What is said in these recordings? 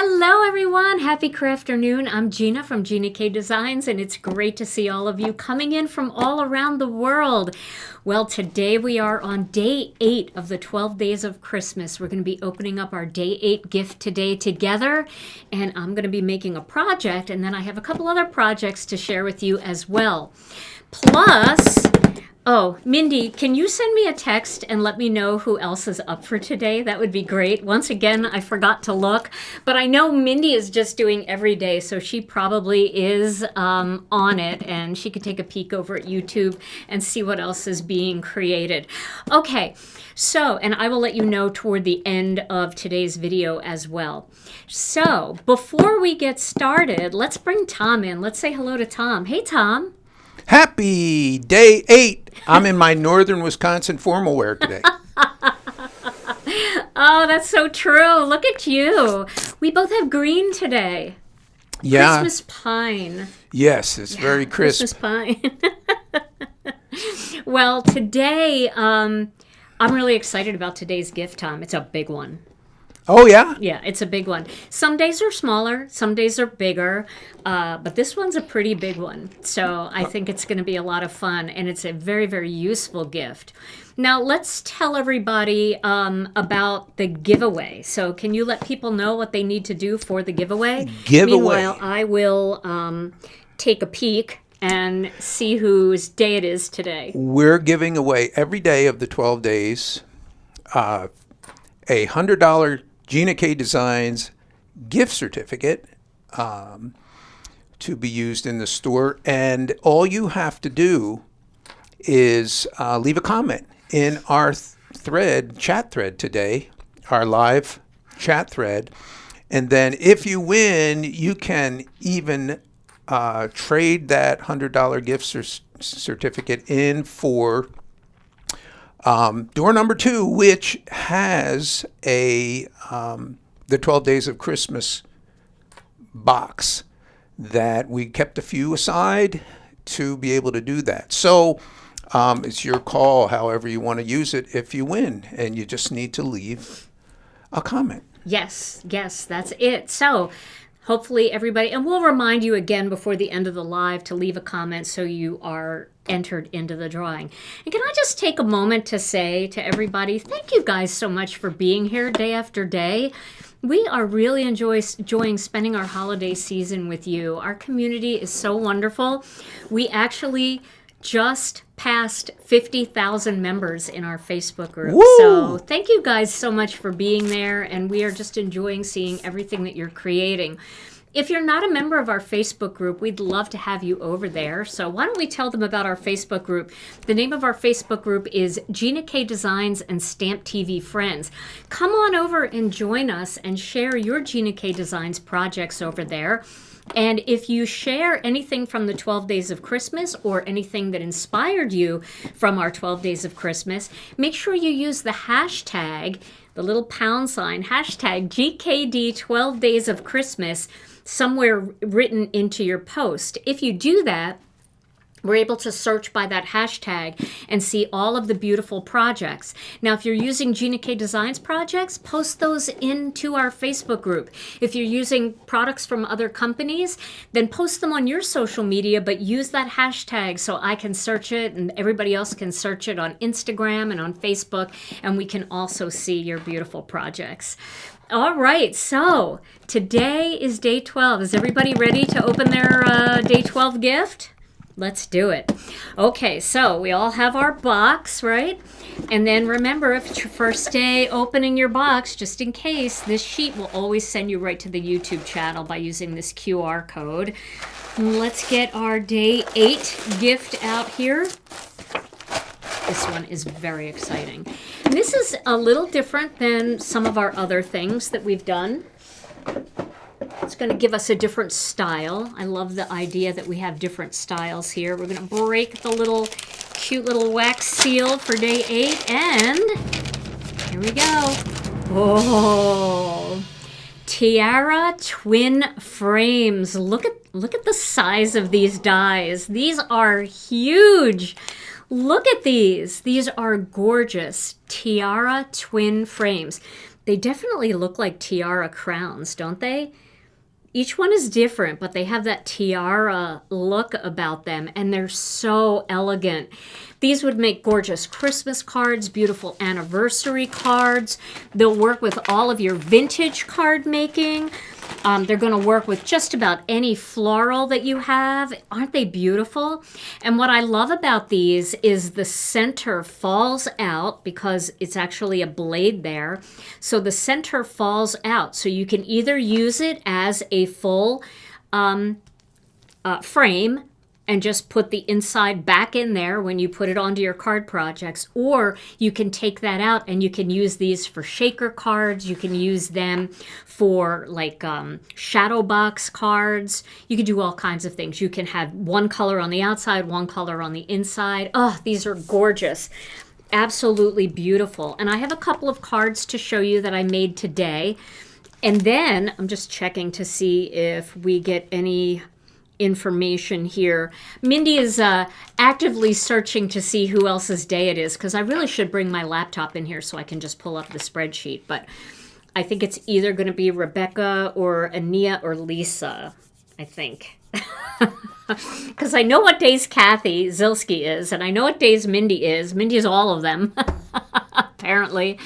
Hello everyone, happy crafternoon. I'm Gina from Gina K Designs, and it's great to see all of you coming in from all around the world. Well, today we are on day 8 of the 12 days of Christmas. We're going to be opening up our day 8 gift today together, and I'm going to be making a project, and then I have a couple other projects to share with you as well. Plus, oh, Mindy, can you send me a text and let me know who else is up for today? That would be great. Once again, I forgot to look, but I know Mindy is just doing every day, so she probably is on it, and she could take a peek over at YouTube and see what else is being created. Okay, so, and I will let you know toward the end of today's video as well. So, before we get started, let's bring Tom in. Let's say hello to Tom. Hey, Tom. Happy day 8. I'm in my northern Wisconsin formal wear today. Oh, that's so true. Look at you. We both have green today. Yeah. Christmas pine. Yes, it's very crisp. Christmas pine. Well, today, I'm really excited about today's gift, Tom. It's a big one. Oh, yeah? Yeah, it's a big one. Some days are smaller, some days are bigger, but this one's a pretty big one. So I think it's going to be a lot of fun, and it's a very, very useful gift. Now, let's tell everybody about the giveaway. So can you let people know what they need to do for the giveaway? Meanwhile, I will take a peek and see whose day it is today. We're giving away every day of the 12 days a $100 Gina K Designs gift certificate to be used in the store. And all you have to do is leave a comment in our chat thread today, our live chat thread. And then if you win, you can even trade that $100 gift certificate in for door number 2, which has the 12 Days of Christmas box that we kept a few aside to be able to do that. So it's your call, however you want to use it if you win, and you just need to leave a comment. Yes, that's it. So hopefully everybody, and we'll remind you again before the end of the live to leave a comment so you are entered into the drawing. And can I just take a moment to say to everybody, thank you guys so much for being here day after day. We are really enjoying spending our holiday season with you. Our community is so wonderful. We actually just passed 50,000 members in our Facebook group. Woo! So thank you guys so much for being there, and we are just enjoying seeing everything that you're creating. If you're not a member of our Facebook group, we'd love to have you over there. So why don't we tell them about our Facebook group? The name of our Facebook group is Gina K Designs and Stamp TV Friends. Come on over and join us and share your Gina K Designs projects over there. And if you share anything from the 12 Days of Christmas or anything that inspired you from our 12 Days of Christmas, make sure you use the hashtag, the little pound sign, hashtag GKD 12 Days of Christmas, somewhere written into your post. If you do that, we're able to search by that hashtag and see all of the beautiful projects. Now, if you're using Gina K Designs projects, post those into our Facebook group. If you're using products from other companies, then post them on your social media, but use that hashtag so I can search it and everybody else can search it on Instagram and on Facebook, and we can also see your beautiful projects. All right, so today is day 12. Is everybody ready to open their day 12 gift? Let's do it. Okay, so we all have our box, right? And then remember, if it's your first day opening your box, just in case, this sheet will always send you right to the YouTube channel by using this QR code. Let's get our day 8 gift out here. This one is very exciting. And this is a little different than some of our other things that we've done. It's going to give us a different style. I love the idea that we have different styles here. We're going to break the little cute little wax seal for day 8, and here we go. Oh, Tiara twin frames. Look at the size of these dies. These are huge. Look at these. These are gorgeous Tiara twin frames. They definitely look like tiara crowns, don't they? Each one is different, but they have that tiara look about them, and they're so elegant. These would make gorgeous Christmas cards, beautiful anniversary cards. They'll work with all of your vintage card making. They're going to work with just about any floral that you have. Aren't they beautiful? And what I love about these is the center falls out because it's actually a blade there. So the center falls out. So you can either use it as a full frame and just put the inside back in there when you put it onto your card projects, or you can take that out and you can use these for shaker cards. You can use them for like shadow box cards. You can do all kinds of things. You can have one color on the outside, one color on the inside. Oh, these are gorgeous. Absolutely beautiful. And I have a couple of cards to show you that I made today. And then I'm just checking to see if we get any information here. Mindy is actively searching to see who else's day it is, because I really should bring my laptop in here so I can just pull up the spreadsheet. But I think it's either going to be Rebecca or Ania or Lisa, I think. Because I know what days Kathy Zilski is, and I know what days Mindy is. Mindy is all of them, apparently.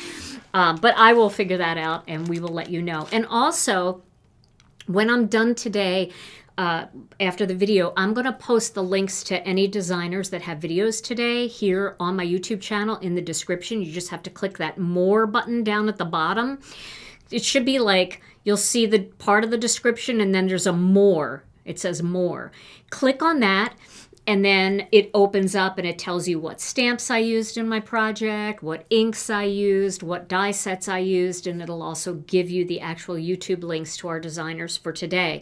But I will figure that out, and we will let you know. And also, when I'm done today, after the video, I'm going to post the links to any designers that have videos today here on my YouTube channel in the description. You just have to click that More button down at the bottom. It should be like, you'll see the part of the description and then there's a More. It says More. Click on that, and then it opens up and it tells you what stamps I used in my project, what inks I used, what die sets I used, and it'll also give you the actual YouTube links to our designers for today.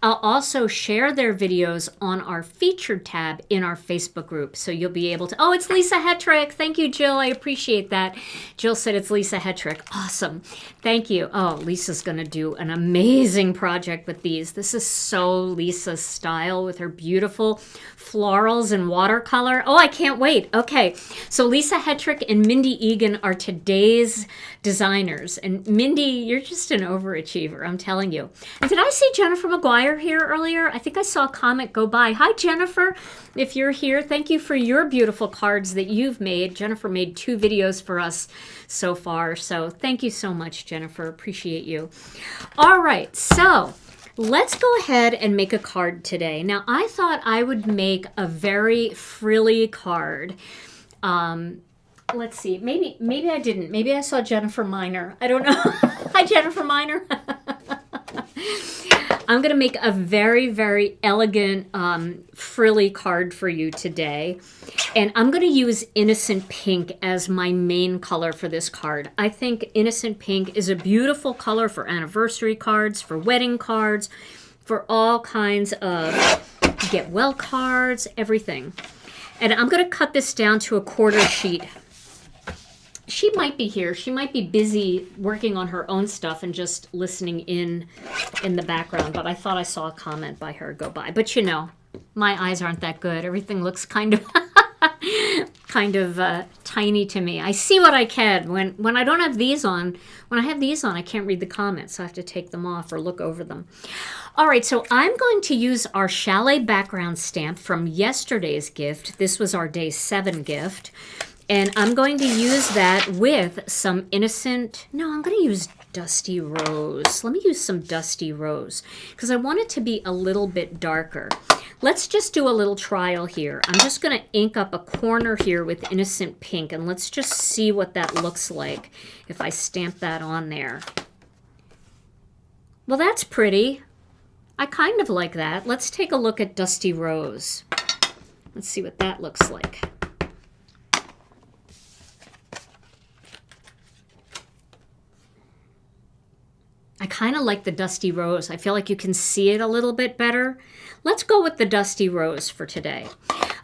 I'll also share their videos on our featured tab in our Facebook group. So you'll be able to, oh, it's Lisa Hetrick. Thank you, Jill. I appreciate that. Jill said it's Lisa Hetrick. Awesome. Thank you. Oh, Lisa's going to do an amazing project with these. This is so Lisa's style with her beautiful florals and watercolor. Oh, I can't wait. Okay. So Lisa Hetrick and Mindy Egan are today's designers. And Mindy, you're just an overachiever, I'm telling you. And did I see Jennifer McGuire here earlier? I think I saw a comment go by. Hi, Jennifer. If you're here, thank you for your beautiful cards that you've made. Jennifer made 2 videos for us so far. So thank you so much, Jennifer. Appreciate you. All right. So let's go ahead and make a card today. Now, I thought I would make a very frilly card. Let's see. Maybe I didn't. Maybe I saw Jennifer Miner. I don't know. Hi, Jennifer Miner. I'm going to make a very, very elegant frilly card for you today. And I'm going to use Innocent Pink as my main color for this card. I think Innocent Pink is a beautiful color for anniversary cards, for wedding cards, for all kinds of get well cards, everything. And I'm going to cut this down to a 1/4 sheet. She might be here. She might be busy working on her own stuff and just listening in the background. But I thought I saw a comment by her go by. But you know, my eyes aren't that good. Everything looks kind of tiny to me. I see what I can. When I don't have these on, when I have these on, I can't read the comments. So I have to take them off or look over them. All right, so I'm going to use our Chalet background stamp from yesterday's gift. This was our day 7 gift. And I'm going to use that with some innocent, no, I'm going to use Dusty Rose. Let me use some Dusty Rose because I want it to be a little bit darker. Let's just do a little trial here. I'm just going to ink up a corner here with Innocent Pink, and let's just see what that looks like if I stamp that on there. Well, that's pretty. I kind of like that. Let's take a look at Dusty Rose. Let's see what that looks like. I kind of like the Dusty Rose. I feel like you can see it a little bit better. Let's go with the Dusty Rose for today.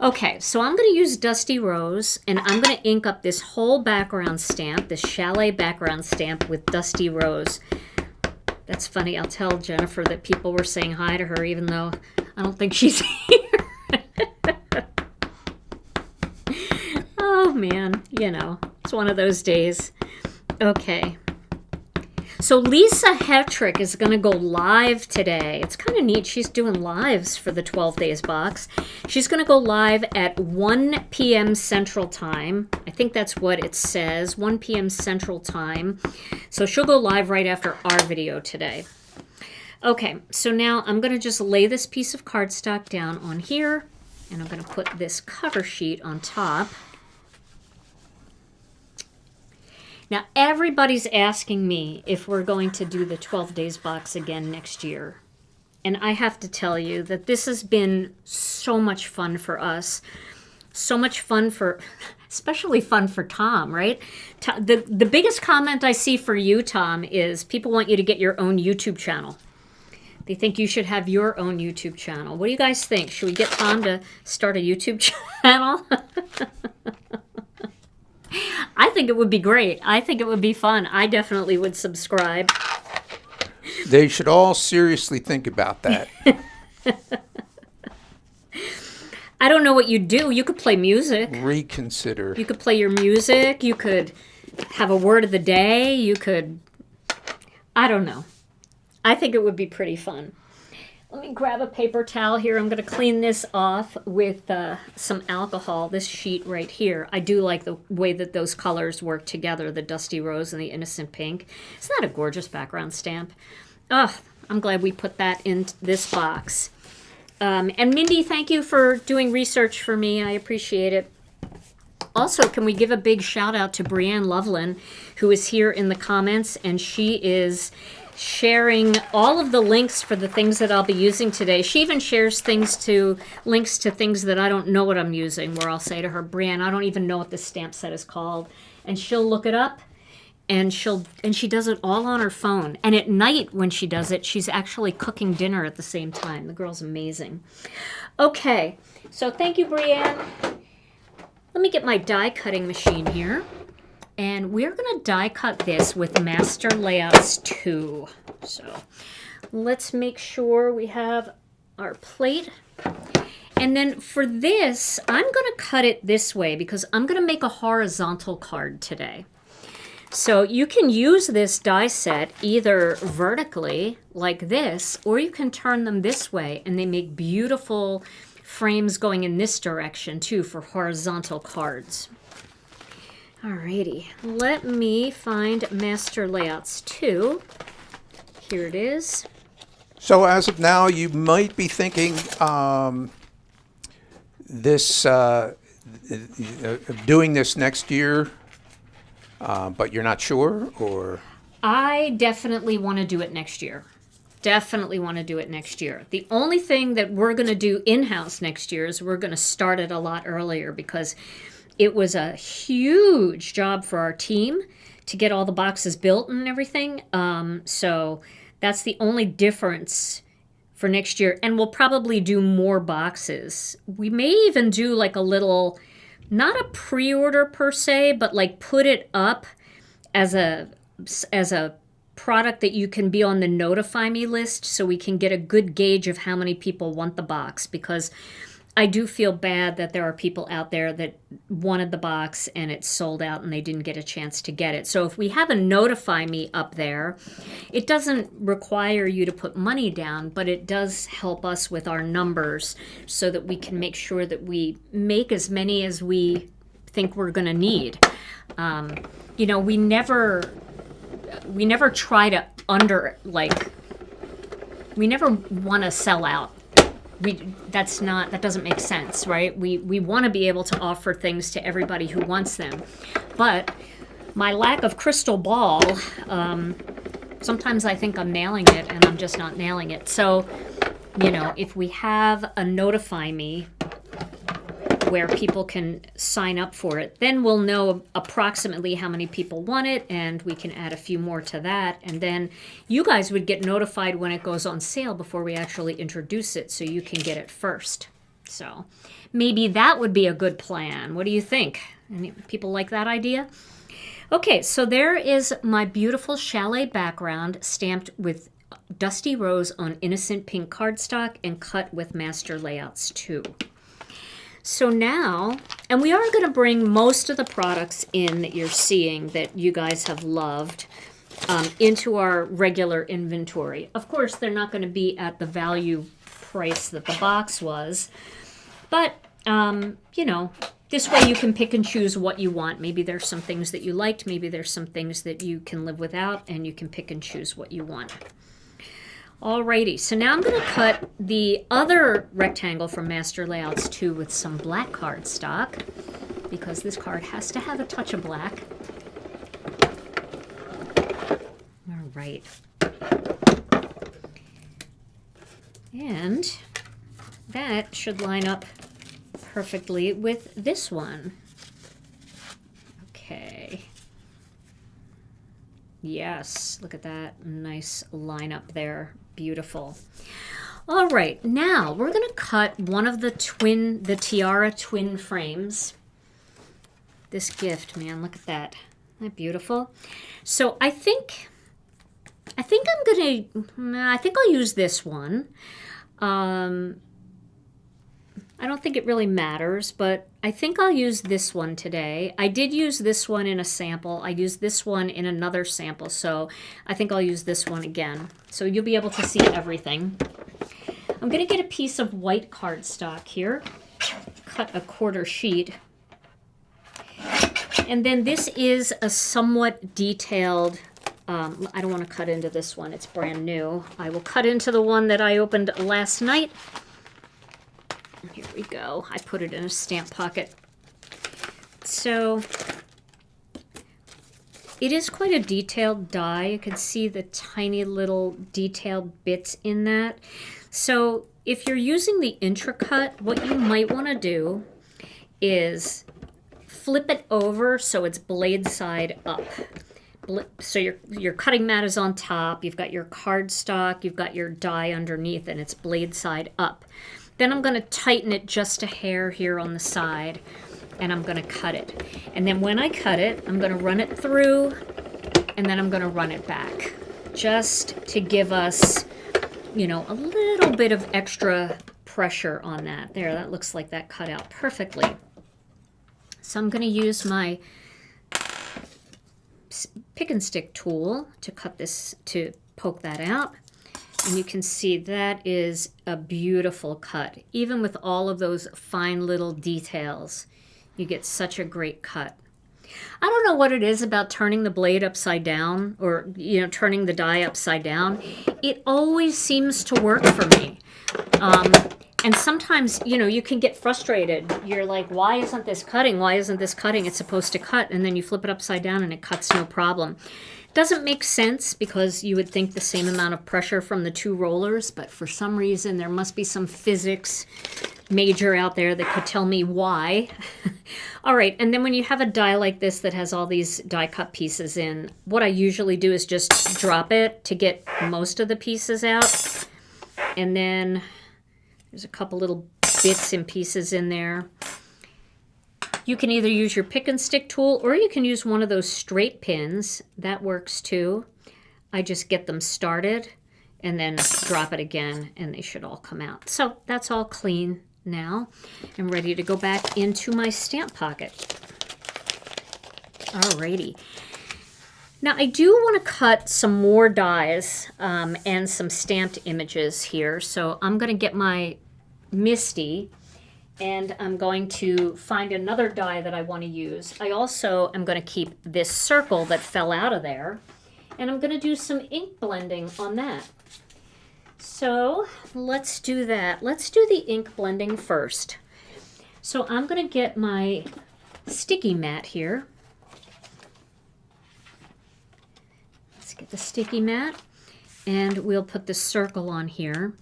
Okay, so I'm going to use Dusty Rose, and I'm going to ink up this whole background stamp, this Chalet background stamp with Dusty Rose. That's funny. I'll tell Jennifer that people were saying hi to her, even though I don't think she's here. man, you know, it's one of those days. Okay. So Lisa Hetrick is going to go live today. It's kind of neat. She's doing lives for the 12 Days box. She's going to go live at 1 p.m. Central Time. I think that's what it says, 1 p.m. Central Time. So she'll go live right after our video today. Okay, so now I'm going to just lay this piece of cardstock down on here, and I'm going to put this cover sheet on top. Now, everybody's asking me if we're going to do the 12 Days box again next year. And I have to tell you that this has been so much fun for us. So much fun for, especially fun for Tom, right? The biggest comment I see for you, Tom, is people want you to get your own YouTube channel. They think you should have your own YouTube channel. What do you guys think? Should we get Tom to start a YouTube channel? I think it would be great. I think it would be fun. I definitely would subscribe. They should all seriously think about that. I don't know what you'd do. You could play music. Reconsider. You could play your music. You could have a word of the day. You could, I don't know. I think it would be pretty fun. Let me grab a paper towel here. I'm going to clean this off with some alcohol, this sheet right here. I do like the way that those colors work together, the Dusty Rose and the Innocent Pink. Isn't that a gorgeous background stamp? Oh, I'm glad we put that in this box. And Mindy, thank you for doing research for me. I appreciate it. Also, can we give a big shout out to Brianne Loveland, who is here in the comments, and she is sharing all of the links for the things that I'll be using today. She even shares links to things that I don't know what I'm using, where I'll say to her, Brianne, I don't even know what this stamp set is called. And she'll look it up, and she does it all on her phone. And at night when she does it, she's actually cooking dinner at the same time. The girl's amazing. Okay, so thank you, Brianne. Let me get my die cutting machine here. And we're going to die cut this with Master Layouts 2. So let's make sure we have our plate. And then for this, I'm going to cut it this way because I'm going to make a horizontal card today. So you can use this die set either vertically like this, or you can turn them this way, and they make beautiful frames going in this direction too for horizontal cards. Alrighty, let me find Master Layouts 2. Here it is. So as of now, you might be thinking doing this next year, but you're not sure, or? I definitely want to do it next year. Definitely want to do it next year. The only thing that we're going to do in-house next year is we're going to start it a lot earlier because it was a huge job for our team to get all the boxes built and everything. So that's the only difference for next year. And we'll probably do more boxes. We may even do like a little, not a pre-order per se, but like put it up as a product that you can be on the notify me list so we can get a good gauge of how many people want the box, because I do feel bad that there are people out there that wanted the box and it's sold out and they didn't get a chance to get it. So if we have a notify me up there, it doesn't require you to put money down, but it does help us with our numbers so that we can make sure that we make as many as we think we're going to need. You know, we never try to we never want to sell out. That doesn't make sense, right? We want to be able to offer things to everybody who wants them. But my lack of crystal ball, sometimes I think I'm nailing it and I'm just not nailing it. So, you know, if we have a notify me where people can sign up for it, then we'll know approximately how many people want it, and we can add a few more to that. And then you guys would get notified when it goes on sale before we actually introduce it, so you can get it first. So maybe that would be a good plan. What do you think? Any people like that idea? Okay, so there is my beautiful Chalet background stamped with Dusty Rose on Innocent Pink cardstock and cut with Master Layouts 2. So now, and we are going to bring most of the products in that you're seeing that you guys have loved into our regular inventory. Of course, they're not going to be at the value price that the box was, but, you know, this way you can pick and choose what you want. Maybe there's some things that you liked, maybe there's some things that you can live without, and you can pick and choose what you want. Alrighty, so now I'm going to cut the other rectangle from Master Layouts 2 with some black cardstock, because this card has to have a touch of black. All right. And that should line up perfectly with this one. Okay. Yes, look at that nice lineup there. Beautiful. All right, now we're going to cut one of the Tiara twin frames. This gift, man, look at that. Isn't that beautiful? So I think I'll use this one. I don't think it really matters, but I think I'll use this one today. I did use this one in a sample. I used this one in another sample, so I think I'll use this one again. So you'll be able to see everything. I'm going to get a piece of white cardstock here, cut a 1/4 sheet. And then this is a somewhat detailed, I don't want to cut into this one, it's brand new. I will cut into the one that I opened last night. Here we go. I put it in a stamp pocket. So it is quite a detailed die. You can see the tiny little detailed bits in that. So if you're using the intracut, what you might want to do is flip it over so it's blade side up. So your cutting mat is on top, you've got your cardstock, you've got your die underneath, and it's blade side up. Then I'm going to tighten it just a hair here on the side, and I'm going to cut it. And then when I cut it, I'm going to run it through, and then I'm going to run it back, just to give us, you know, a little bit of extra pressure on that. There, that looks like that cut out perfectly. So I'm going to use my pick and stick tool to cut this, to poke that out. And you can see that is a beautiful cut. Even with all of those fine little details, you get such a great cut. I don't know what it is about turning the blade upside down, or, you know, turning the die upside down. It always seems to work for me. And sometimes, you know, you can get frustrated. You're like, why isn't this cutting? Why isn't this cutting? It's supposed to cut. And then you flip it upside down and it cuts no problem. Doesn't make sense, because you would think the same amount of pressure from the two rollers, but for some reason there must be some physics major out there that could tell me why. All right, and then when you have a die like this that has all these die cut pieces in, what I usually do is just drop it to get most of the pieces out. And then there's a couple little bits and pieces in there. You can either use your pick and stick tool, or you can use one of those straight pins. That works too. I just get them started and then drop it again, and they should all come out. So that's all clean now. I'm ready to go back into my stamp pocket. Alrighty. Now I do want to cut some more dies and some stamped images here. So I'm going to get my Misty, and I'm going to find another die that I want to use. I also am going to keep this circle that fell out of there, and I'm going to do some ink blending on that. So let's do that. Let's do the ink blending first. So I'm going to get my sticky mat here. Let's get the sticky mat, and we'll put the circle on here.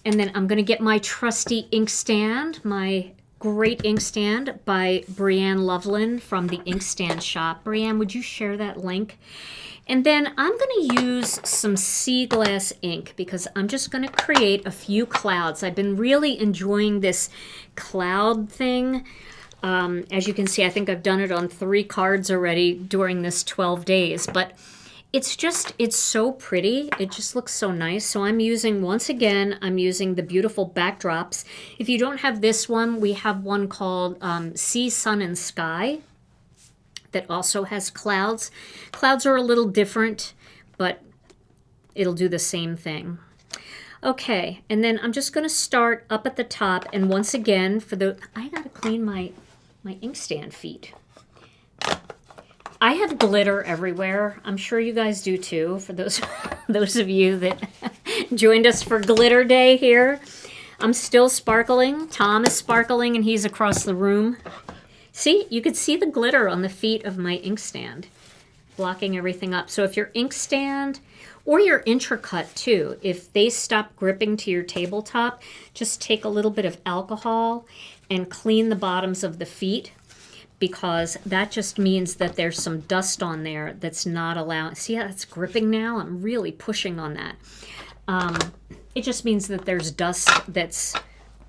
And then I'm going to get my trusty inkstand, my great inkstand by Brianne Loveland from the Inkstand Shop. Brianne, would you share that link? And then I'm going to use some sea glass ink, because I'm just going to create a few clouds. I've been really enjoying this cloud thing. As you can see, I think I've done it on 3 cards already during this 12 days. But it's so pretty. It just looks so nice. So I'm using, once again, I'm using the beautiful backdrops. If you don't have this one, we have one called Sea, Sun, and Sky that also has clouds. Clouds are a little different, but it'll do the same thing. Okay, and then I'm just going to start up at the top, and once again, I got to clean my inkstand feet. I have glitter everywhere. I'm sure you guys do too, for those of you that joined us for Glitter Day here. I'm still sparkling. Tom is sparkling, and he's across the room. See, you could see the glitter on the feet of my inkstand, blocking everything up. So if your inkstand or your intracut too, if they stop gripping to your tabletop, just take a little bit of alcohol and clean the bottoms of the feet, because that just means that there's some dust on there that's not allowing. See how it's gripping now? I'm really pushing on that. It just means that there's dust that's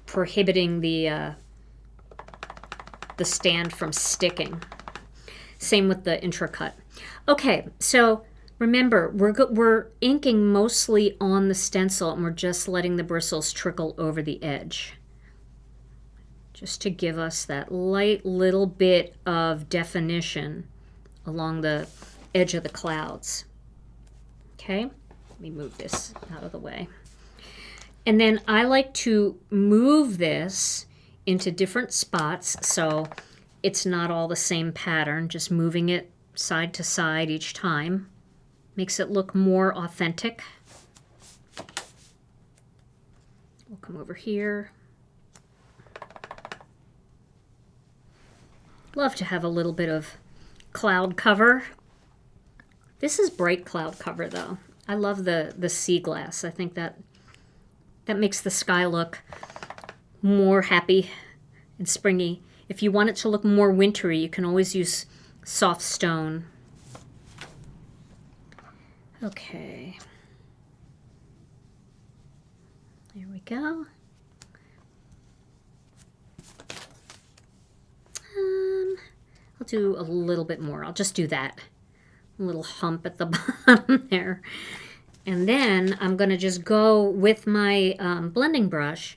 prohibiting the stand from sticking. Same with the intracut. Okay, so remember, we're inking mostly on the stencil, and we're just letting the bristles trickle over the edge, just to give us that light little bit of definition along the edge of the clouds. Okay, let me move this out of the way. And then I like to move this into different spots, so it's not all the same pattern, just moving it side to side each time. Makes it look more authentic. We'll come over here. Love to have a little bit of cloud cover. This is bright cloud cover though. I love the sea glass. I think that makes the sky look more happy and springy. If you want it to look more wintry, you can always use soft stone. Okay. There we go. I'll do a little bit more. I'll just do that. A little hump at the bottom there. And then I'm going to just go with my blending brush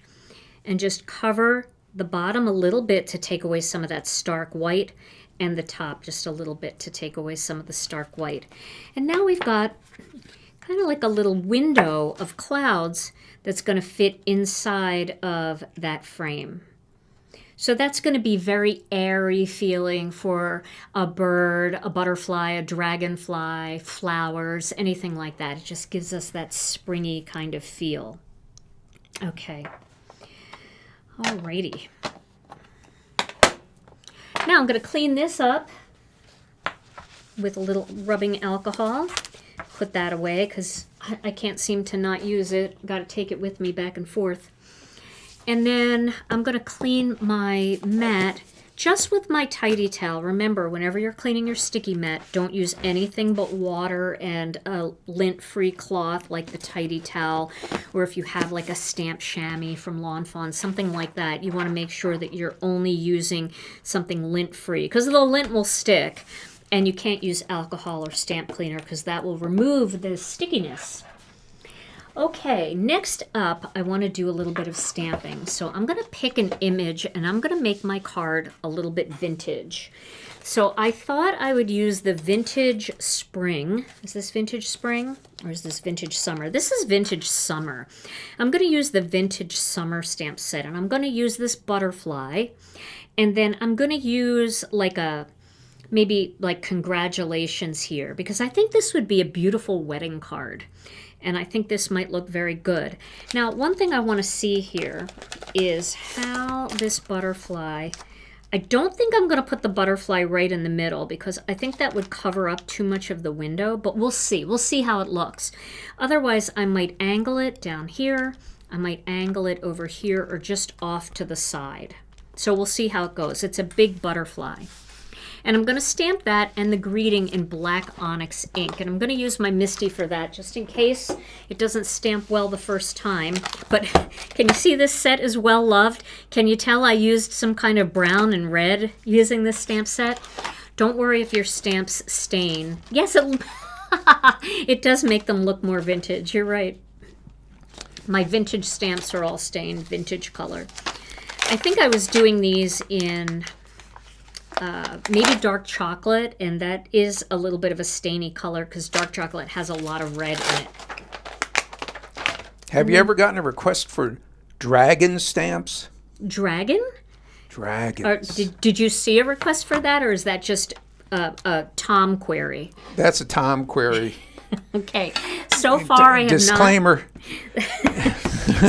and just cover the bottom a little bit to take away some of that stark white, and the top just a little bit to take away some of the stark white. And now we've got kind of like a little window of clouds that's going to fit inside of that frame. So that's going to be very airy feeling for a bird, a butterfly, a dragonfly, flowers, anything like that. It just gives us that springy kind of feel. Okay. Alrighty. Now I'm going to clean this up with a little rubbing alcohol. Put that away because I can't seem to not use it. Got to take it with me back and forth. And then I'm going to clean my mat just with my tidy towel. Remember, whenever you're cleaning your sticky mat, don't use anything but water and a lint-free cloth like the tidy towel, or if you have like a stamp chamois from Lawn Fawn, something like that, you want to make sure that you're only using something lint-free, because the lint will stick, and you can't use alcohol or stamp cleaner because that will remove the stickiness. Okay, next up, I want to do a little bit of stamping. So I'm going to pick an image and I'm going to make my card a little bit vintage. So I thought I would use the Vintage Spring. Is this Vintage Spring or is this Vintage Summer? This is Vintage Summer. I'm going to use the Vintage Summer stamp set, and I'm going to use this butterfly, and then I'm going to use like maybe like congratulations here, because I think this would be a beautiful wedding card. And I think this might look very good. Now, one thing I want to see here is how this butterfly, I don't think I'm going to put the butterfly right in the middle because I think that would cover up too much of the window, but we'll see. We'll see how it looks. Otherwise, I might angle it down here. I might angle it over here or just off to the side. So we'll see how it goes. It's a big butterfly. And I'm going to stamp that and the greeting in black onyx ink. And I'm going to use my Misty for that, just in case it doesn't stamp well the first time. But can you see this set is well loved? Can you tell I used some kind of brown and red using this stamp set? Don't worry if your stamps stain. Yes, It does make them look more vintage. You're right. My vintage stamps are all stained vintage color. I think I was doing these in maybe dark chocolate, and that is a little bit of a stainy color because dark chocolate has a lot of red in it. Have you ever gotten a request for dragon stamps? Dragon? Dragons. Did you see a request for that, or is that just a Tom query? That's a Tom query. Okay. So far, I have Disclaimer.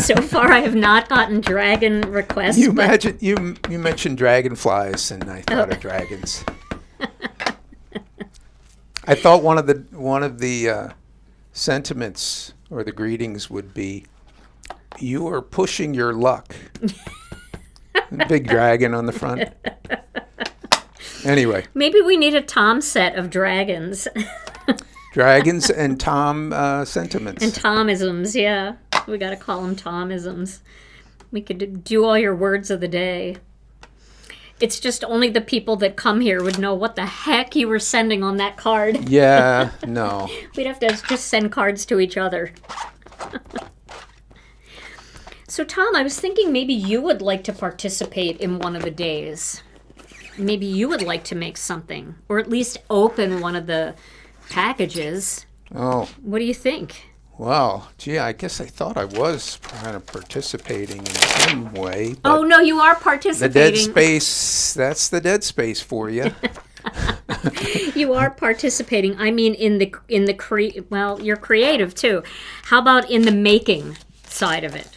So far, I have not gotten dragon requests. You mentioned dragonflies, and I thought of dragons. I thought one of the sentiments or the greetings would be, "You are pushing your luck." Big dragon on the front. Anyway. Maybe we need a Tom set of dragons. Dragons and Tom sentiments. And Tomisms, yeah. We got to call them Tomisms. We could do all your words of the day. It's just only the people that come here would know what the heck you were sending on that card. Yeah, no. We'd have to just send cards to each other. So, Tom, I was thinking maybe you would like to participate in one of the days. Maybe you would like to make something, or at least open one of the packages. Oh. What do you think? Well, gee, I guess I thought I was kind of participating in some way. But oh, no, you are participating. the dead space, that's the dead space for you. You are participating. I mean, well, you're creative too. How about in the making side of it?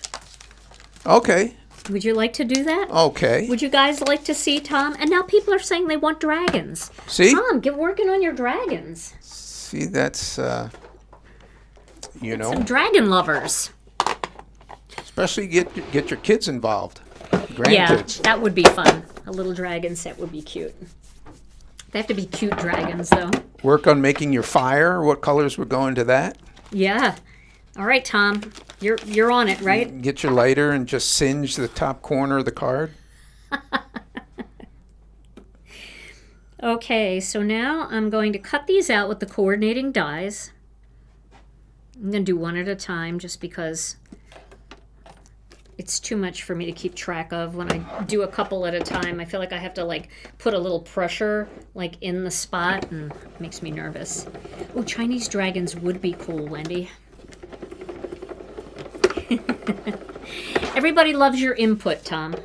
Okay. Would you like to do that? Okay. Would you guys like to see Tom? And now people are saying they want dragons. See? Tom, get working on your dragons. See, that's, Some dragon lovers. Especially get your kids involved. Yeah, Grandkids. that would be fun. A little dragon set would be cute. They have to be cute dragons, though. Work on making your fire. What colors would go into that? Yeah. All right, Tom. You're on it, right? Get your lighter and just singe the top corner of the card. Okay, so now I'm going to cut these out with the coordinating dies. I'm going to do one at a time just because it's too much for me to keep track of. When I do a couple at a time, I feel like I have to put a little pressure in the spot, and it makes me nervous. Oh, Chinese dragons would be cool, Wendy. Everybody loves your input, Tom.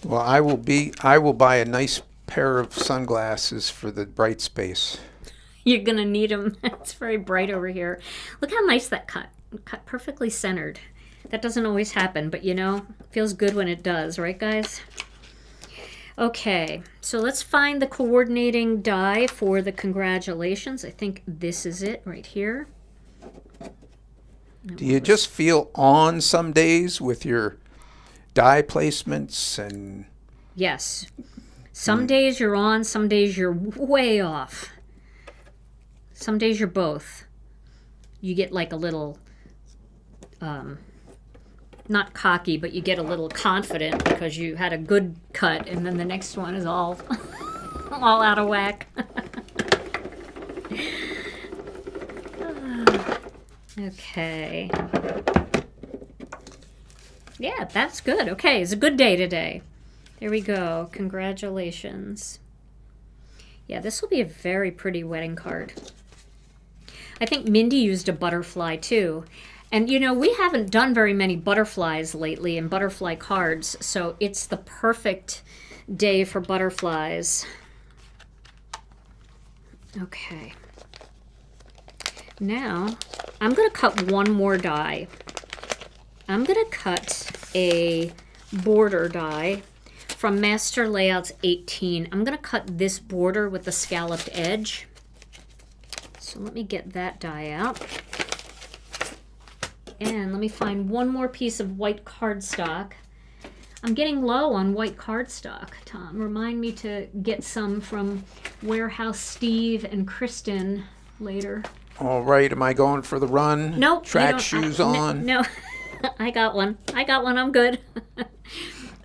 Well, I will buy a nice pair of sunglasses for the bright space. You're going to need them. It's very bright over here. Look how nice that cut. Cut perfectly centered. That doesn't always happen, but it feels good when it does, right, guys? Okay, so let's find the coordinating die for the congratulations. I think this is it right here. Do you just feel on some days with your die placements and... Yes. Some days you're on, some days you're way off. Some days you're both. You get a little, not cocky, but you get a little confident because you had a good cut, and then the next one is all, all out of whack. Okay. Yeah, that's good. Okay, it's a good day today. There we go. Congratulations. Yeah, this will be a very pretty wedding card. I think Mindy used a butterfly too. And we haven't done very many butterflies lately and butterfly cards, so it's the perfect day for butterflies. Okay. Now, I'm going to cut one more die. I'm going to cut a border die from Master Layouts 18. I'm going to cut this border with the scalloped edge. So let me get that die out. And let me find one more piece of white cardstock. I'm getting low on white cardstock, Tom. Remind me to get some from Warehouse Steve and Kristen later. All right, am I going for the run? Nope. Track shoes on? No, I got one. I'm good.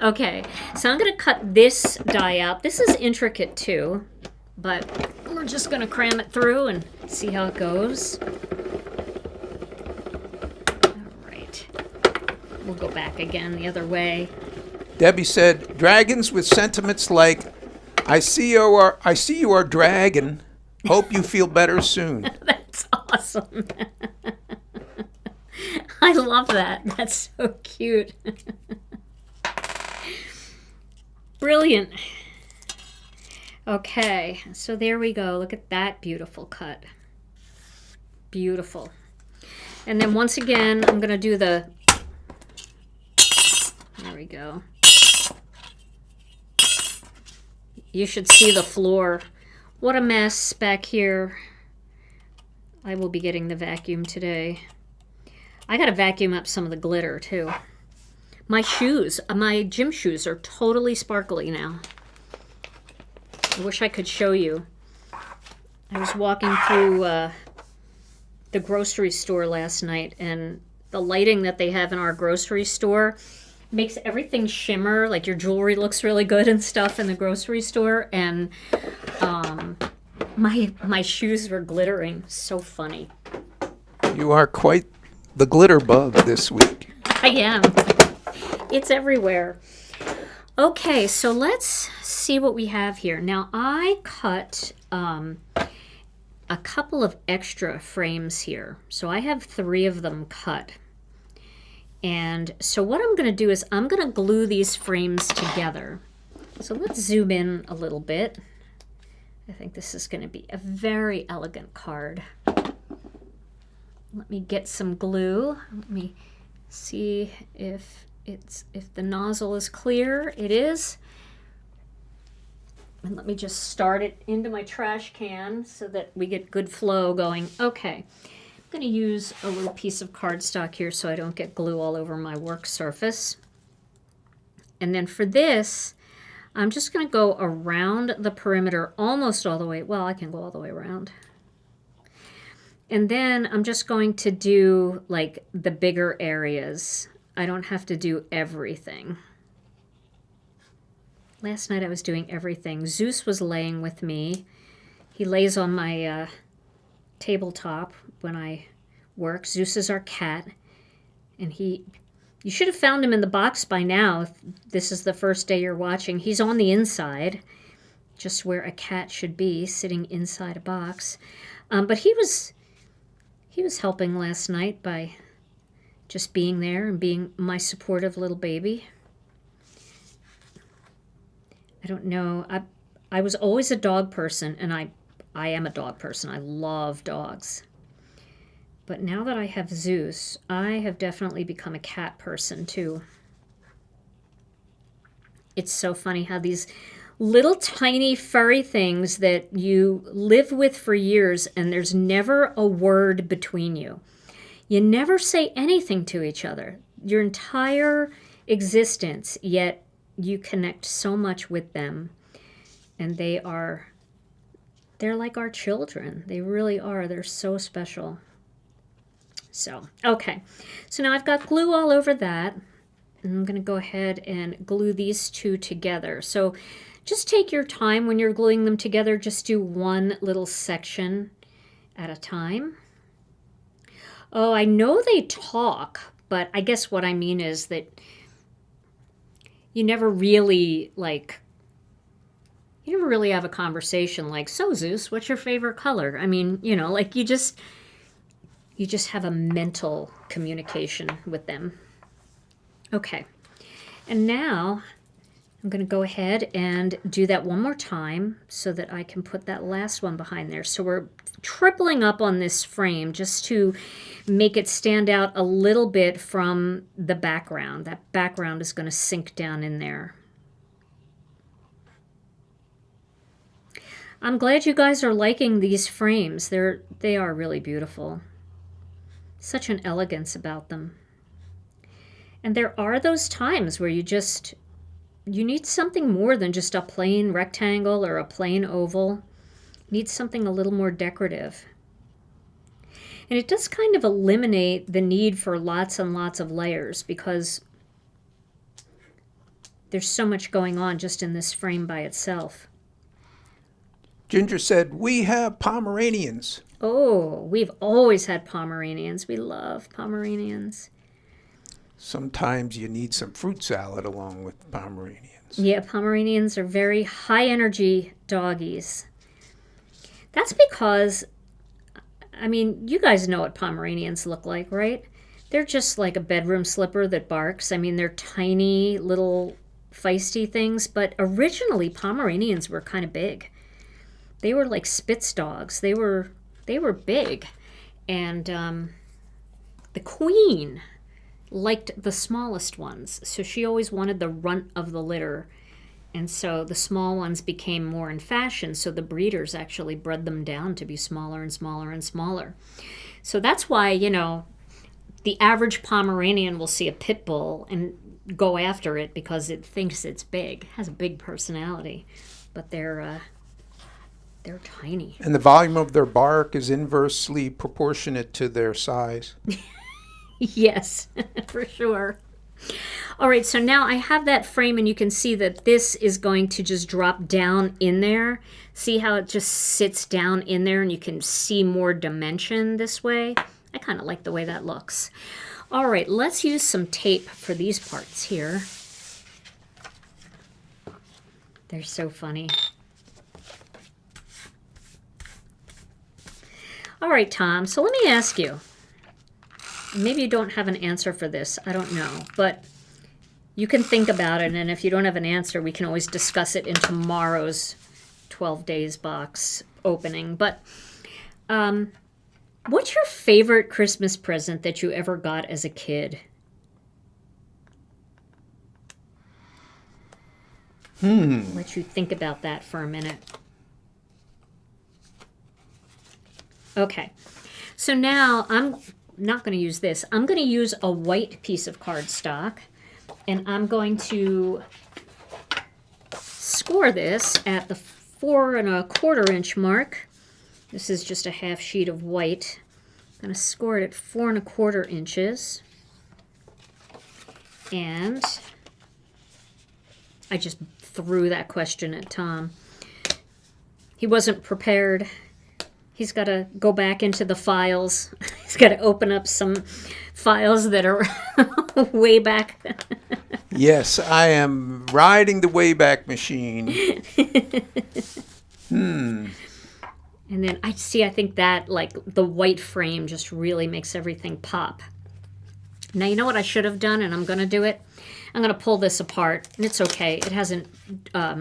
Okay, so I'm going to cut this die out. This is intricate too, but We're just going to cram it through and see how it goes. All right. We'll go back again the other way. Debbie said, dragons with sentiments like, I see you are dragon. Hope you feel better soon. That's awesome. I love that. That's so cute. Brilliant. Okay, so there we go. Look at that beautiful cut. Beautiful. And then once again, I'm going to do the... There we go. You should see the floor. What a mess back here. I will be getting the vacuum today. I got to vacuum up some of the glitter too. My shoes, my gym shoes are totally sparkly now. I wish I could show you. I was walking through the grocery store last night, and the lighting that they have in our grocery store makes everything shimmer, like your jewelry looks really good and stuff in the grocery store, and my shoes were glittering. So funny. You are quite the glitter bug this week. I am. It's everywhere. Okay, so let's see what we have here. Now, I cut a couple of extra frames here. So I have 3 of them cut. And so what I'm going to do is I'm going to glue these frames together. So let's zoom in a little bit. I think this is going to be a very elegant card. Let me get some glue. Let me see if the nozzle is clear. It is. And let me just start it into my trash can so that we get good flow going. Okay. I'm going to use a little piece of cardstock here so I don't get glue all over my work surface. And then for this, I'm just going to go around the perimeter almost all the way. Well, I can go all the way around. And then I'm just going to do like the bigger areas. I don't have to do everything. Last night I was doing everything. Zeus was laying with me. He lays on my tabletop when I work. Zeus is our cat. And you should have found him in the box by now if this is the first day you're watching. He's on the inside, just where a cat should be, sitting inside a box. But he was helping last night by just being there and being my supportive little baby. I don't know. I was always a dog person, and I am a dog person. I love dogs. But now that I have Zeus, I have definitely become a cat person too. It's so funny how these little tiny furry things that you live with for years and there's never a word between you. You never say anything to each other. Your entire existence, yet you connect so much with them. And they're like our children. They really are. They're so special. So, okay. So now I've got glue all over that. And I'm going to go ahead and glue these 2 together. So just take your time when you're gluing them together. Just do one little section at a time. Oh, I know they talk, but I guess what I mean is that you never really have a conversation like, so Zeus, what's your favorite color? I mean, like you just have a mental communication with them. Okay. And now I'm going to go ahead and do that one more time so that I can put that last one behind there. So we're tripling up on this frame just to make it stand out a little bit from the background. That background is going to sink down in there. I'm glad you guys are liking these frames. They are really beautiful. Such an elegance about them. And there are those times where you need something more than just a plain rectangle or a plain oval. You need something a little more decorative. And it does kind of eliminate the need for lots and lots of layers because there's so much going on just in this frame by itself. Ginger said, we have Pomeranians. Oh, we've always had Pomeranians. We love Pomeranians. Sometimes you need some fruit salad along with Pomeranians. Yeah, Pomeranians are very high energy doggies. That's because, I mean, you guys know what Pomeranians look like, right? They're just like a bedroom slipper that barks. I mean, they're tiny little feisty things, but originally Pomeranians were kind of big. They were like Spitz dogs. They were big. And the queen liked the smallest ones, so she always wanted the runt of the litter. And so the small ones became more in fashion, so the breeders actually bred them down to be smaller and smaller and smaller. So that's why, the average Pomeranian will see a pit bull and go after it because it thinks it's big, has a big personality, but they're tiny. And the volume of their bark is inversely proportionate to their size. Yes, for sure. All right, so now I have that frame, and you can see that this is going to just drop down in there. See how it just sits down in there, and you can see more dimension this way? I kind of like the way that looks. All right, let's use some tape for these parts here. They're so funny. All right, Tom, so let me ask you. Maybe you don't have an answer for this. I don't know. But you can think about it, and if you don't have an answer, we can always discuss it in tomorrow's 12 Days box opening. But what's your favorite Christmas present that you ever got as a kid? Let you think about that for a minute. Okay. So now I'm not going to use this. I'm going to use a white piece of cardstock, and I'm going to score this at the 4 1/4 inch mark. This is just a half sheet of white. I'm going to score it at 4 1/4 inches. And I just threw that question at Tom. He wasn't prepared. He's got to go back into the files. He's got to open up some files that are way back. Yes, I am riding the Wayback Machine. And then I think that like the white frame just really makes everything pop. Now, you know what I should have done, and I'm going to do it? I'm going to pull this apart, and it's okay. It hasn't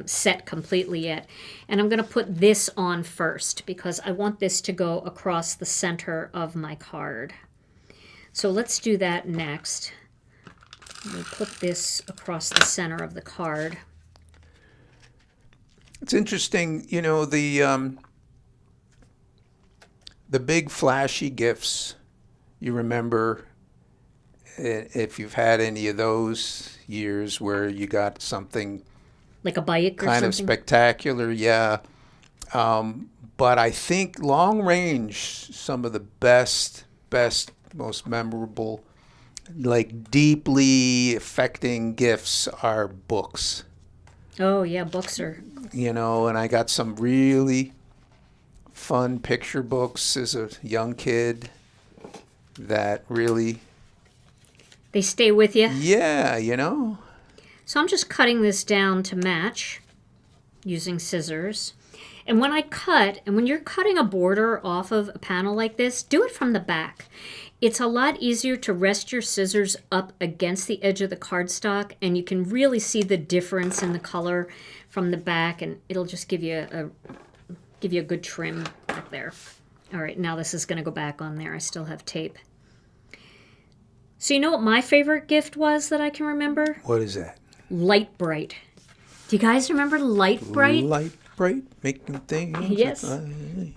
set completely yet. And I'm going to put this on first because I want this to go across the center of my card. So let's do that next. We'll put this across the center of the card. It's interesting, the big flashy gifts, you remember, if you've had any of those years where you got something like a bike or kind something? of spectacular, yeah. But I think long range, some of the best, most memorable, like deeply affecting gifts are books. Oh, yeah, books are... And I got some really fun picture books as a young kid that really... They stay with you? Yeah, So I'm just cutting this down to match using scissors. And when I cut, and when you're cutting a border off of a panel like this, do it from the back. It's a lot easier to rest your scissors up against the edge of the cardstock, and you can really see the difference in the color from the back, and it'll just give you a good trim back there. All right, now this is going to go back on there. I still have tape. So you know what my favorite gift was that I can remember? What is that? Light Bright. Do you guys remember Light Bright? Light Bright, making things. Yes.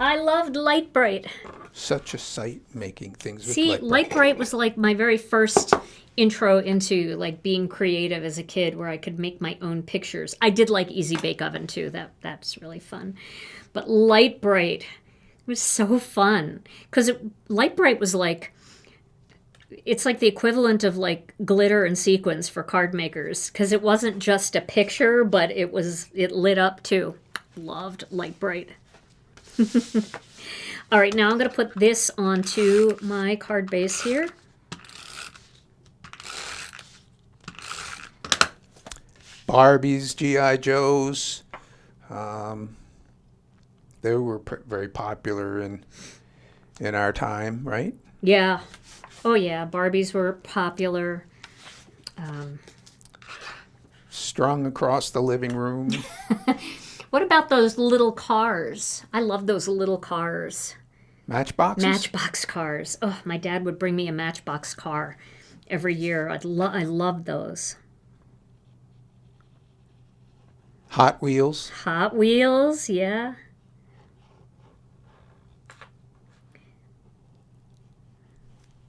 I loved Light Bright. Such a sight, making things with See, Light Bright. Light Bright was like my very first intro into like being creative as a kid, where I could make my own pictures. I did like Easy Bake Oven too. That's really fun. But Light Bright was so fun because Light Bright was like, it's like the equivalent of like glitter and sequins for card makers, because it wasn't just a picture, but it lit up too. Loved Light Bright. All right, now I'm going to put this onto my card base here. Barbies, G.I. Joes. They were very popular in our time, right? Yeah. Oh, yeah. Barbies were popular. Strung across the living room. What about those little cars? I love those little cars. Matchboxes? Matchbox cars. Oh, my dad would bring me a Matchbox car every year. I love those. Hot Wheels. Hot Wheels, yeah.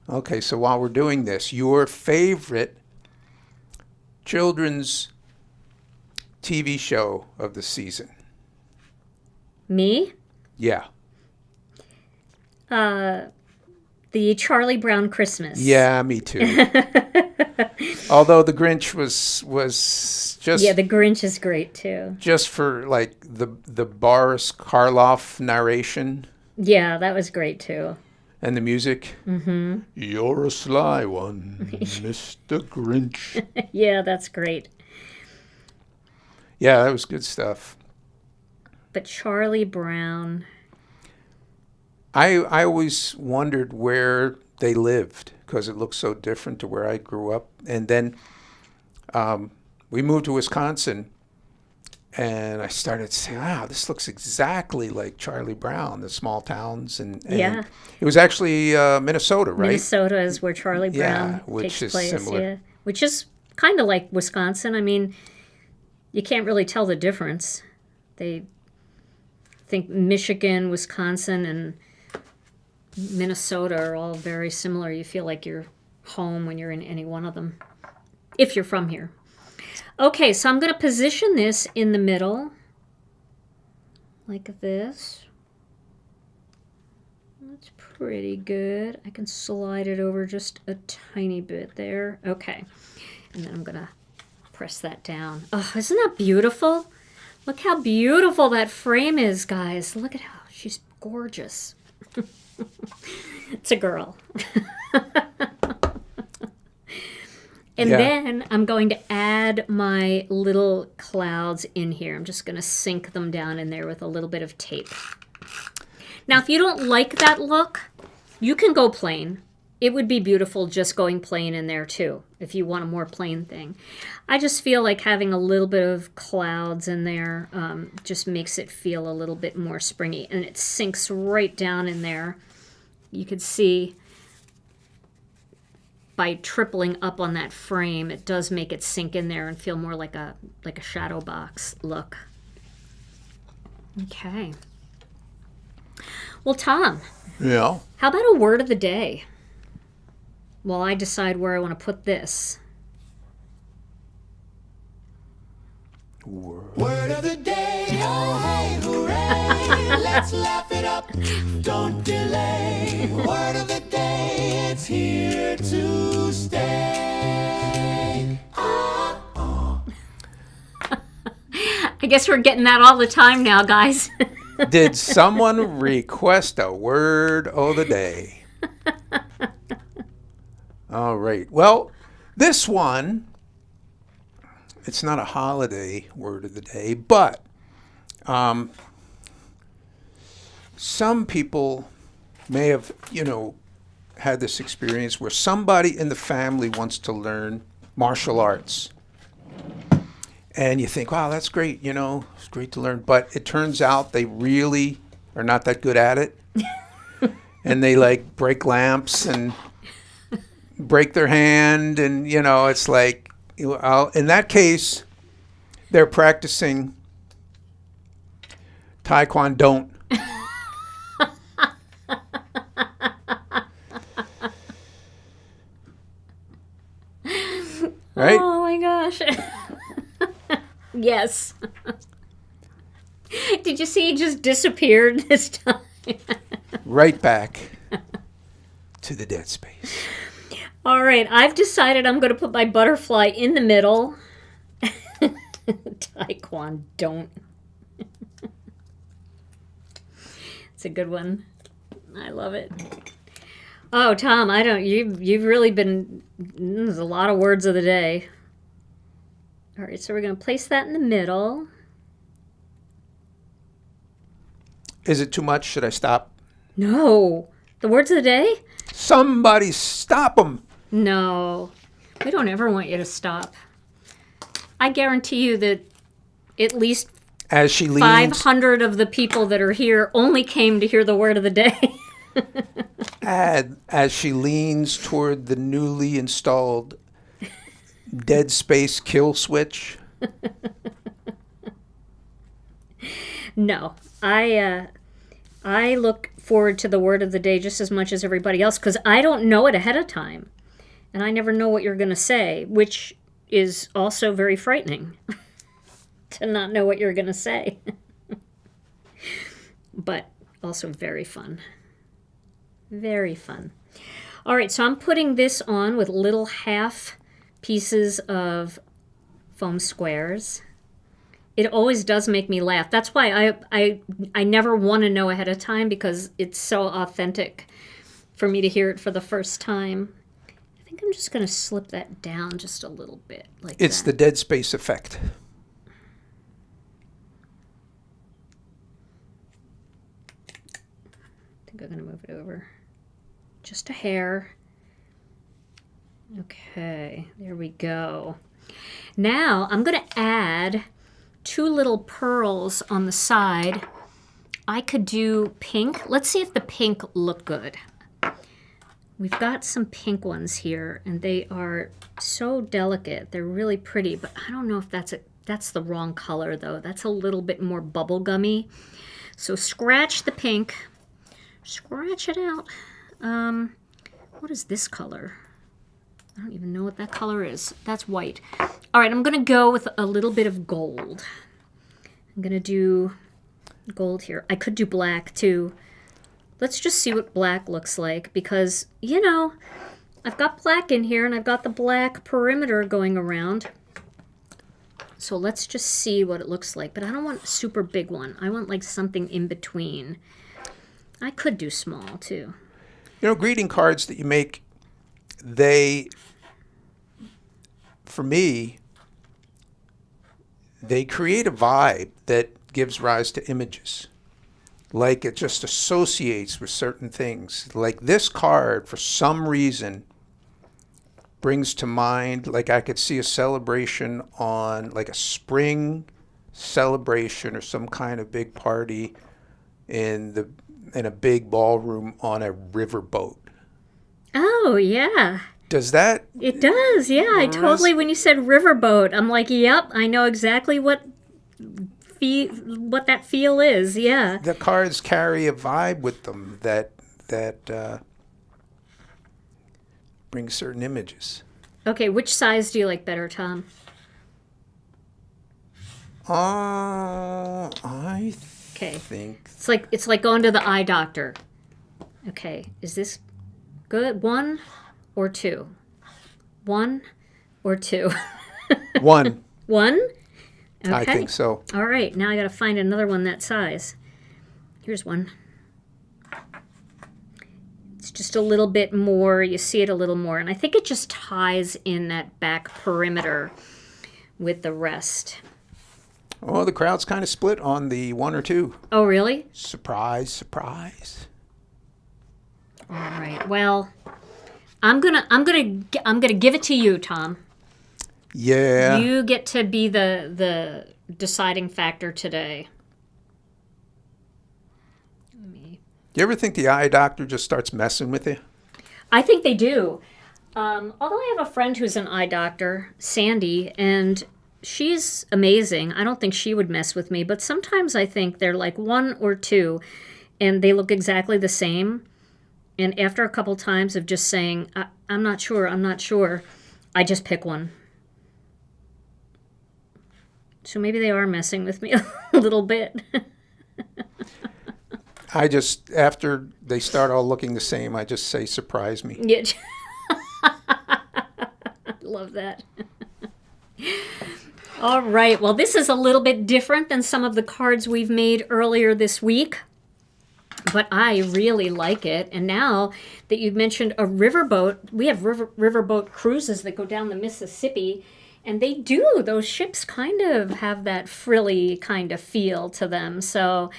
Okay, so while we're doing this, your favorite children's TV show of the season? Me? Yeah. The Charlie Brown Christmas. Yeah, me too. Although the Grinch was just Yeah, the Grinch is great too. just for like the Boris Karloff narration Yeah, that was great too. and the music. Mm-hmm. You're a sly one, Mr. Grinch. Yeah, that's great. Yeah, that was good stuff. But Charlie Brown. I always wondered where they lived because it looked so different to where I grew up. And then we moved to Wisconsin, and I started saying, wow, this looks exactly like Charlie Brown, the small towns. And Yeah. It was actually Minnesota, right? Minnesota is where Charlie Brown which takes is place. similar. Yeah, which is kind of like Wisconsin. I mean, you can't really tell the difference. They think Michigan, Wisconsin, and Minnesota are all very similar. You feel like you're home when you're in any one of them, if you're from here. Okay, so I'm going to position this in the middle, like this. That's pretty good. I can slide it over just a tiny bit there. Okay, and then I'm going to press that down. Oh, isn't that beautiful? Look how beautiful that frame is, guys. Look at how she's gorgeous. It's a girl. And Yeah. then I'm going to add my little clouds in here. I'm just going to sink them down in there with a little bit of tape. Now, if you don't like that look, you can go plain. It would be beautiful just going plain in there too, if you want a more plain thing. I just feel like having a little bit of clouds in there just makes it feel a little bit more springy. And it sinks right down in there. You could see by tripling up on that frame, it does make it sink in there and feel more like a shadow box look. Okay. Well, Tom, Yeah. how about a word of the day? While I decide where I want to put this. Word of the day, oh hey, hooray, let's laugh it up, don't delay. Word of the day, it's here to stay. I guess we're getting that all the time now, guys. Did someone request a word of the day? All right. Well, this one, it's not a holiday word of the day, but some people may have, had this experience where somebody in the family wants to learn martial arts. And you think, wow, that's great, it's great to learn. But it turns out they really are not that good at it. And they break lamps and break their hand. And, it's like, in that case, they're practicing Taekwondo. Right? Oh my gosh. Yes. Did you see he just disappeared this time? Right back to the dead space. All right, I've decided I'm going to put my butterfly in the middle. Taekwondo. It's a good one. I love it. Oh, Tom, I don't. You've really been. There's a lot of words of the day. All right, so we're going to place that in the middle. Is it too much? Should I stop? No, the words of the day. Somebody stop them. No, we don't ever want you to stop. I guarantee you that at least As she leans, 500 of the people that are here only came to hear the word of the day. as she leans toward the newly installed Dead Space kill switch. No, I look forward to the word of the day just as much as everybody else because I don't know it ahead of time. And I never know what you're going to say, which is also very frightening to not know what you're going to say. But also very fun. Very fun. All right, so I'm putting this on with little half pieces of foam squares. It always does make me laugh. That's why I never want to know ahead of time because it's so authentic for me to hear it for the first time. I think I'm just going to slip that down just a little bit like It's that. the Dead Space effect. I think I'm going to move it over just a hair. Okay, there we go. Now I'm going to add 2 little pearls on the side. I could do pink. Let's see if the pink look good. We've got some pink ones here, and they are so delicate. They're really pretty, but I don't know if that's the wrong color, though. That's a little bit more bubblegummy. So scratch the pink. Scratch it out. What is this color? I don't even know what that color is. That's white. All right, I'm going to go with a little bit of gold. I'm going to do gold here. I could do black, too. Let's just see what black looks like because, you know, I've got black in here and I've got the black perimeter going around. So let's just see what it looks like. But I don't want a super big one. I want like something in between. I could do small, too. You know, greeting cards that you make, they, for me, they create a vibe that gives rise to images. Like it just associates with certain things. Like this card, for some reason, brings to mind, like I could see a celebration on, like a spring celebration or some kind of big party in a big ballroom on a riverboat. Oh, yeah. Does that? It does, yeah. I totally, when you said riverboat, I'm like, yep, I know exactly what that feel is, yeah. The cards carry a vibe with them that brings certain images. Okay, which size do you like better, Tom? I Okay. think It's like going to the eye doctor. Okay, is this good? 1 or 2? 1 or 2? 1. 1? Okay. I think so. All right, now I got to find another one that size. Here's one. It's just a little bit more. You see it a little more. And I think it just ties in that back perimeter with the rest. Oh, the crowd's kind of split on the 1 or 2. Oh, really? Surprise, surprise. All right. Well, I'm gonna give it to you, Tom. Yeah. You get to be the deciding factor today. You ever think the eye doctor just starts messing with you? I think they do. Although I have a friend who's an eye doctor, Sandy, and she's amazing. I don't think she would mess with me, but sometimes I think they're like 1 or 2, and they look exactly the same. And after a couple times of just saying, I'm not sure, I just pick one. So maybe they are messing with me a little bit. I just, after they start all looking the same, I just say, surprise me. Yeah. Love that. All right. Well, this is a little bit different than some of the cards we've made earlier this week. but I really like it. And now that you mentioned a riverboat, we have riverboat cruises that go down the Mississippi, and they do. Those ships kind of have that frilly kind of feel to them. So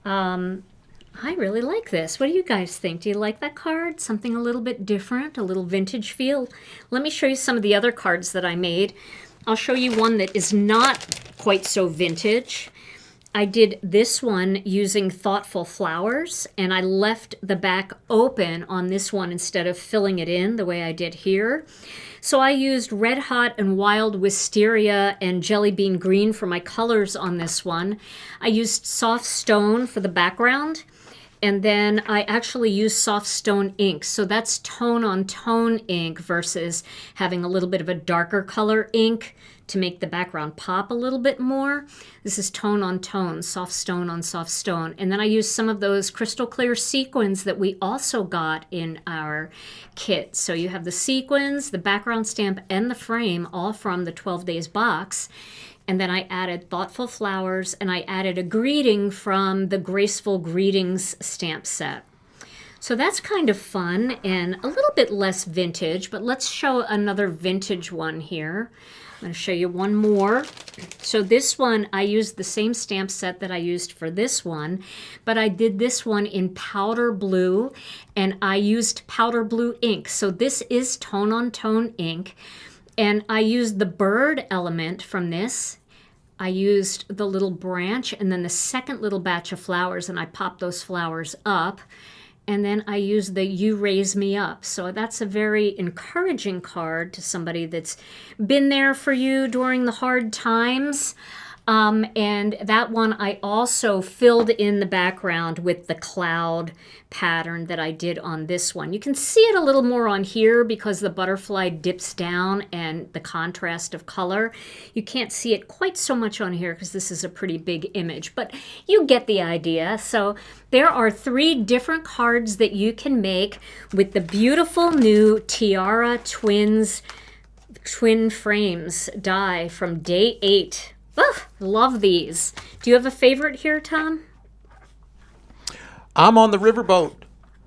I really like this. What do you guys think? Do you like that card? Something a little bit different, a little vintage feel. Let me show you some of the other cards that I made. I'll show you one that is not quite so vintage. I did this one using thoughtful flowers, and I left the back open on this one instead of filling it in the way I did here. So I used Red Hot and Wild Wisteria and Jelly Bean Green for my colors on this one. I used soft stone for the background, and then I actually used soft stone ink. So that's tone on tone ink versus having a little bit of a darker color ink to make the background pop a little bit more. This is tone on tone, soft stone on soft stone. And then I used some of those crystal clear sequins that we also got in our kit. So you have the sequins, the background stamp, and the frame, all from the 12 Days box. And then I added thoughtful flowers, and I added a greeting from the Graceful Greetings stamp set. So that's kind of fun and a little bit less vintage, but let's show another vintage one here. I'm going to show you one more. So this one, I used the same stamp set that I used for this one, but I did this one in powder blue, and I used powder blue ink. So this is tone on tone ink, and I used the bird element from this. I used the little branch and then the second little batch of flowers, and I popped those flowers up. And then I used the You Raise Me Up. So that's a very encouraging card to somebody that's been there for you during the hard times. And that one I also filled in the background with the cloud pattern that I did on this one. You can see it a little more on here because the butterfly dips down and the contrast of color. You can't see it quite so much on here because this is a pretty big image, but you get the idea. So there are 3 different cards that you can make with the beautiful new Tiara twin frames die from day 8. Oh, love these. Do you have a favorite here, Tom? I'm on the riverboat.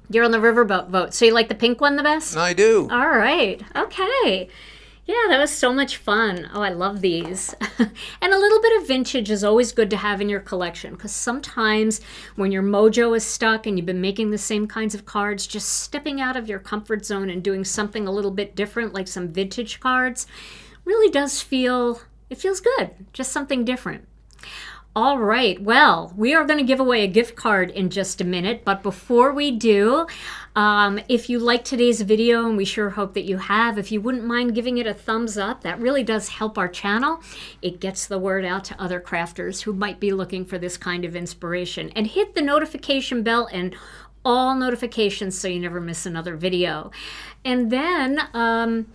You're on the riverboat boat. So you like the pink one the best? I do. All right. Okay. Yeah, that was so much fun. Oh, I love these. And a little bit of vintage is always good to have in your collection because sometimes when your mojo is stuck and you've been making the same kinds of cards, just stepping out of your comfort zone and doing something a little bit different, like some vintage cards, really does feel... It feels good, just something different. All right, well, we are going to give away a gift card in just a minute, but before we do, if you liked today's video, and we sure hope that you have, if you wouldn't mind giving it a thumbs up, that really does help our channel. It gets the word out to other crafters who might be looking for this kind of inspiration. And hit the notification bell and all notifications so you never miss another video. And then...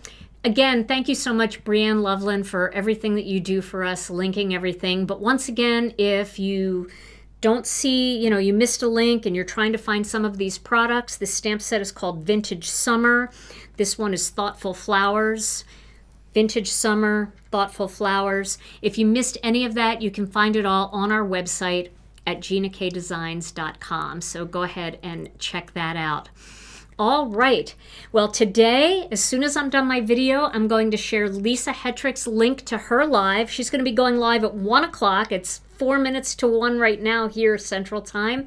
Again, thank you so much, Brianne Loveland, for everything that you do for us, linking everything. But once again, if you don't see, you missed a link and you're trying to find some of these products, this stamp set is called Vintage Summer. This one is Thoughtful Flowers. Vintage Summer, Thoughtful Flowers. If you missed any of that, you can find it all on our website at GinaKDesigns.com. So go ahead and check that out. All right. Well, today, as soon as I'm done my video, I'm going to share Lisa Hetrick's link to her live. She's going to be going live at 1 o'clock. It's 4 minutes to 1 right now here, Central Time.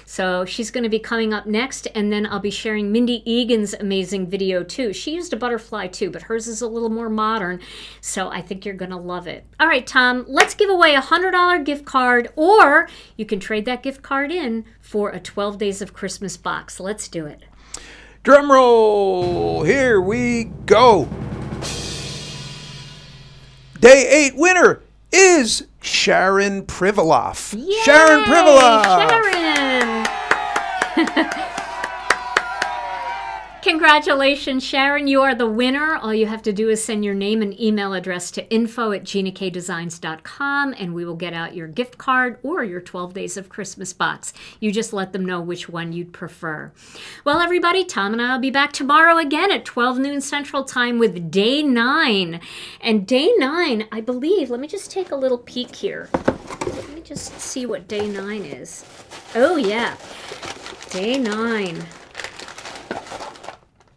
So she's going to be coming up next, and then I'll be sharing Mindy Egan's amazing video too. She used a butterfly too, but hers is a little more modern, so I think you're going to love it. All right, Tom, let's give away a $100 gift card, or you can trade that gift card in for a 12 Days of Christmas box. Let's do it. Drum roll. Here we go. Day 8 winner is Sharon Privaloff. Yay! Sharon Privaloff. Sharon! Congratulations, Sharon. You are the winner. All you have to do is send your name and email address to info@GinaKDesigns.com, and we will get out your gift card or your 12 Days of Christmas box. You just let them know which one you'd prefer. Well, everybody, Tom and I will be back tomorrow again at 12 noon Central Time with Day 9. And Day 9, I believe, let me just take a little peek here. Let me just see what Day 9 is. Oh, yeah. Day 9.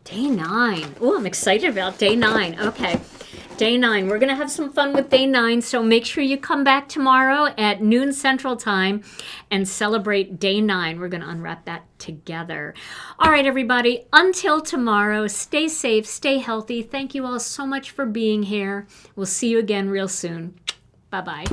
Day 9. Oh, I'm excited about day 9. Okay. Day 9. We're going to have some fun with day 9, so make sure you come back tomorrow at noon Central Time and celebrate day 9. We're going to unwrap that together. All right, everybody. Until tomorrow, stay safe, stay healthy. Thank you all so much for being here. We'll see you again real soon. Bye-bye.